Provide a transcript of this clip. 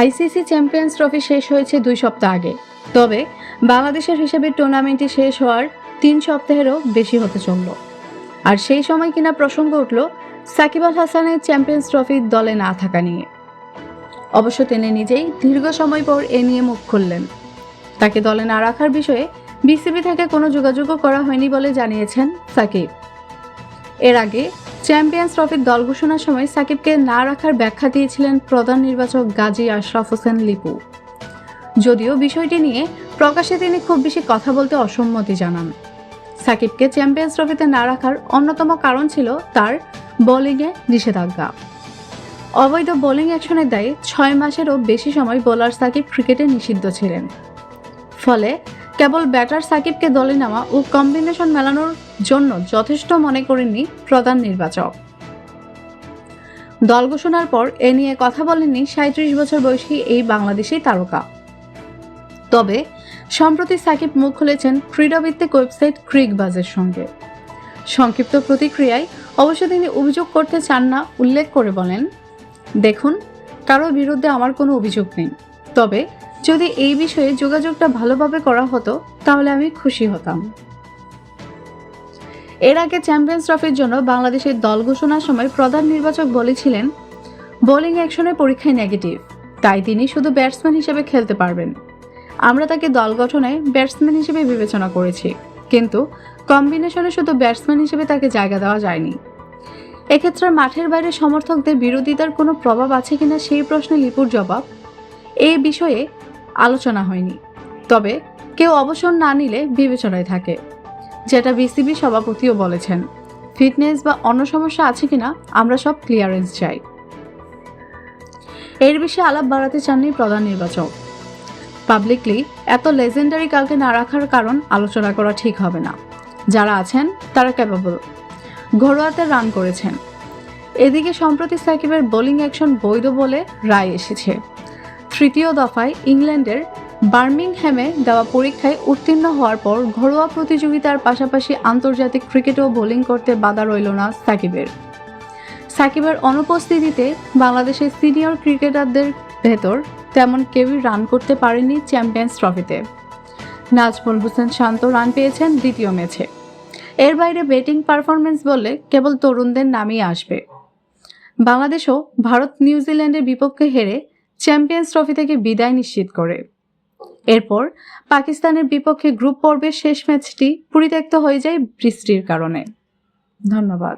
ICC champions trophy শেষ হয়েছে 2 সপ্তাহ আগে। তবে বাংলাদেশের হিসেবে টুর্নামেন্টটি শেষ হওয়ার 3 সপ্তাহেরও বেশি হতে চলল। আর সেই সময় কিনা প্রসঙ্গ উঠল সাকিব আল হাসানের চ্যাম্পিয়ন্স ট্রফি দলে না থাকা নিয়ে। অবশ্য তিনি নিজেই দীর্ঘ সময় পর এ নিয়ে মুখ খুললেন। তাকে দলে না রাখার বিষয়ে বিসিবি থেকে কোনো যোগাযোগও করা হয়নি বলে জানিয়েছেন সাকিব। এর আগে চ্যাম্পিয়ন্স ট্রফির দল ঘোষণার সময় সাকিবকে না রাখার ব্যাখ্যা দিয়েছিলেন প্রধান নির্বাচক গাজী আশরাফ হোসেন লিপু। যদিও বিষয়টি নিয়ে প্রকাশ্যে তিনি খুব বেশি কথা বলতে অসম্মতি জানান। সাকিবকে চ্যাম্পিয়ন্স ট্রফিতে না রাখার অন্যতম কারণ ছিল তার বোলিংয়ে নিষেধাজ্ঞা। অবৈধ বোলিং অ্যাকশনের দায়ে 6 মাসেরও বেশি সময় বোলার সাকিব ক্রিকেটে নিষিদ্ধ ছিলেন। ফলে কেবল ব্যাটার সাকিবকে দলে নেওয়া ও কম্বিনেশন মেলানোর জন্য যথেষ্ট মনে করেননি প্রধান নির্বাচক। দল ঘোষণার পর এ নিয়ে কথা বলেননি 37 বছর বয়সী এই বাংলাদেশি তারকা। তবে সম্প্রতি সাকিব মুখ খুলেছেন ক্রীড়াভিত্তিক ওয়েবসাইট ক্রিকবাজের সঙ্গে। সংক্ষিপ্ত প্রতিক্রিয়ায় অবশ্য তিনি অভিযোগ করতে চান না উল্লেখ করে বলেন, দেখুন, কারো বিরুদ্ধে আমার কোনো অভিযোগ নেই, তবে যদি এই বিষয়ে যোগাযোগটা ভালোভাবে করা হতো তাহলে আমি খুশি হতাম। এর আগে চ্যাম্পিয়ন্স ট্রফির জন্য বাংলাদেশের দল ঘোষণার সময় প্রধান নির্বাচক বলেছিলেন বোলিং অ্যাকশনের পরীক্ষায় নেগেটিভ, তাই তিনি শুধু ব্যাটসম্যান হিসেবে খেলতে পারবেন। আমরা তাকে দল গঠনে ব্যাটসম্যান হিসেবে বিবেচনা করেছি, কিন্তু কম্বিনেশনে শুধু ব্যাটসম্যান হিসেবে তাকে জায়গা দেওয়া যায়নি। এক্ষেত্রে মাঠের বাইরে সমর্থকদের বিরোধিতার কোনো প্রভাব আছে কিনা সেই প্রশ্নে লিপুর জবাব, এই বিষয়ে আলোচনা হয়নি, তবে কেউ অবসর না নিলে বিবেচনায় থাকে, যেটা বিসিবি সভাপতিও বলেছেন। ফিটনেস বা অন্য সমস্যা আছে কিনা আমরা সব ক্লিয়ারেন্স চাই। এর বিষয়ে আলাপ বাড়াতে চাননি প্রধান নির্বাচক। পাবলিকলি এত লেজেন্ডারি কাউকে না রাখার কারণ আলোচনা করা ঠিক হবে না। যারা আছেন তারা ক্যাপেবল, ঘরোয়াতে রান করেছেন। এদিকে সম্প্রতি সাকিবের বোলিং অ্যাকশন বৈধ বলে রায় এসেছে। তৃতীয় দফায় ইংল্যান্ডের বার্মিংহ্যামে দেওয়া পরীক্ষায় উত্তীর্ণ হওয়ার পর ঘরোয়া প্রতিযোগিতার পাশাপাশি আন্তর্জাতিক ক্রিকেটেও বোলিং করতে বাধা রইল না সাকিবের অনুপস্থিতিতে বাংলাদেশের সিনিয়র ক্রিকেটারদের ভেতর তেমন কেউই রান করতে পারেনি চ্যাম্পিয়ন্স ট্রফিতে। নাজমুল হোসেন শান্ত রান পেয়েছেন দ্বিতীয় ম্যাচে। এর বাইরে ব্যাটিং পারফরমেন্স বললে কেবল তরুণদের নামই আসবে। বাংলাদেশও ভারত নিউজিল্যান্ডের বিপক্ষে হেরে চ্যাম্পিয়ন্স ট্রফি থেকে বিদায় নিশ্চিত করে। এরপর পাকিস্তানের বিপক্ষে গ্রুপ পর্বের শেষ ম্যাচটি পরিত্যক্ত হয়ে যায় বৃষ্টির কারণে। ধন্যবাদ।